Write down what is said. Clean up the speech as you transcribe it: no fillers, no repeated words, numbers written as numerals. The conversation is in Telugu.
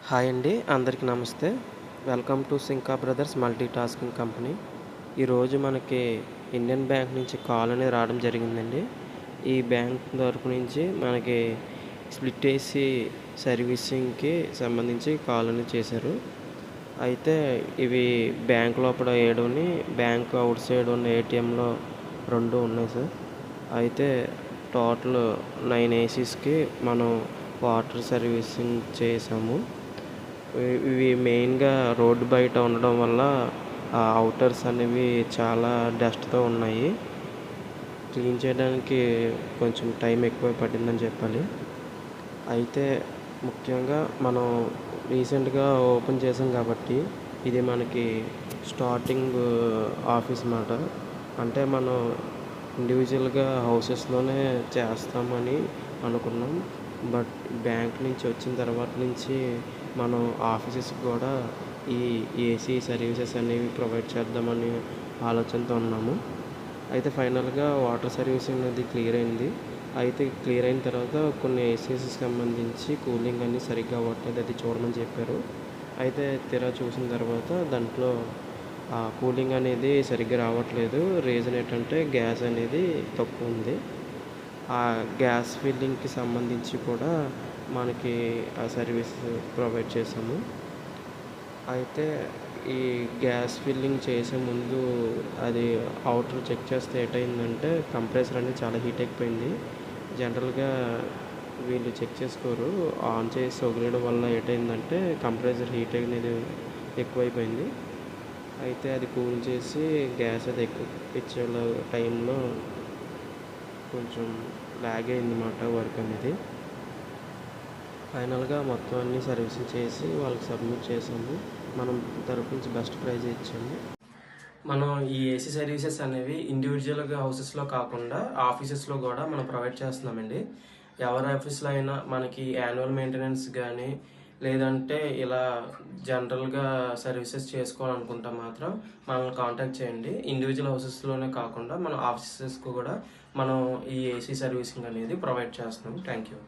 హాయ్ అండి, అందరికీ నమస్తే. వెల్కమ్ టు సింకా బ్రదర్స్ మల్టీ టాస్కింగ్ కంపెనీ. ఈరోజు మనకి ఇండియన్ బ్యాంక్ నుంచి కాల్ అనేది రావడం జరిగిందండి. ఈ బ్యాంక్ తరపు నుంచి మనకి స్ప్లిట్ ఏసీ సర్వీసింగ్కి సంబంధించి కాల్ అనేది చేశారు. అయితే ఇవి బ్యాంక్ లోపల 7 బ్యాంక్ అవుట్ సైడ్ ఉన్న ఏటీఎంలో 2 ఉన్నాయి సార్. అయితే టోటల్ 9 ఏసీస్కి మనం వాటర్ సర్వీసింగ్ చేసాము. ఇవి మెయిన్‌గా రోడ్డు బయట ఉండడం వల్ల ఔటర్స్ అనేవి చాలా డస్ట్‌తో ఉన్నాయి. క్లీన్ చేయడానికి కొంచెం టైం ఎక్కువ పట్టిందని చెప్పాలి. అయితే ముఖ్యంగా మనం రీసెంట్‌గా ఓపెన్ చేసాం కాబట్టి ఇది మనకి స్టార్టింగ్ ఆఫీస్ మాట. అంటే మనం ఇండివిజువల్‌గా హౌసెస్‌లోనే చేస్తామని అనుకున్నాం. బట్ బ్యాంక్ నుంచి వచ్చిన తర్వాత నుంచి మనం ఆఫీసెస్‌కి కూడా ఈ ఏసీ సర్వీసెస్ అనేవి ప్రొవైడ్ చేద్దామని ఆలోచనతో ఉన్నాము. అయితే ఫైనల్‌గా వాటర్ సర్వీసింగ్ అనేది క్లియర్ అయింది. అయితే క్లియర్ అయిన తర్వాత కొన్ని ఏసీస్‌కి సంబంధించి కూలింగ్ అనేది సరిగ్గా అవ్వట్లేదు, అది చూడమని చెప్పారు. అయితే తీరా చూసిన తర్వాత దాంట్లో కూలింగ్ అనేది సరిగ్గా రావట్లేదు. రీజన్ ఏంటంటే గ్యాస్ అనేది తక్కువ ఉంది. ఆ గ్యాస్ ఫిల్లింగ్‌కి సంబంధించి కూడా మనకి ఆ సర్వీస్ ప్రొవైడ్ చేసాము. అయితే ఈ గ్యాస్ ఫిల్లింగ్ చేసే ముందు అది అవుటర్ చెక్ చేస్తే ఏటయిందంటే కంప్రెసర్ అనేది చాలా హీట్ ఎక్కిపోయింది. జనరల్‌గా వీళ్ళు చెక్ చేసుకోరు. ఆన్ చేసి వదిలేయడం వల్ల ఏటయిందంటే కంప్రెసర్ హీట్ అనేది ఎక్కువైపోయింది. అయితే అది కూల్ చేసి గ్యాస్ అది ఇచ్చే టైంలో కొంచెం లాగ్ అయిందన్నమాట వర్క్ అనేది. ఫైనల్‌గా మొత్తం అన్నీ సర్వీసింగ్ చేసి వాళ్ళకి సబ్మిట్ చేసాము. మనం తరపు నుంచి బెస్ట్ ప్రైజ్ ఇచ్చాము. మనం ఈ ఏసీ సర్వీసెస్ అనేవి ఇండివిజువల్గా హౌసెస్లో కాకుండా ఆఫీసెస్లో కూడా మనం ప్రొవైడ్ చేస్తున్నామండి. ఎవరి ఆఫీస్లో అయినా మనకి యాన్యువల్ మెయింటెనెన్స్ కానీ లేదంటే ఇలా జనరల్గా సర్వీసెస్ చేసుకోవాలనుకుంటే మాత్రం మనల్ని కాంటాక్ట్ చేయండి. ఇండివిజువల్ హౌసెస్లోనే కాకుండా మన ఆఫీసెస్కి కూడా మనం ఈ ఏసీ సర్వీసింగ్ అనేది ప్రొవైడ్ చేస్తున్నాం. Thank you.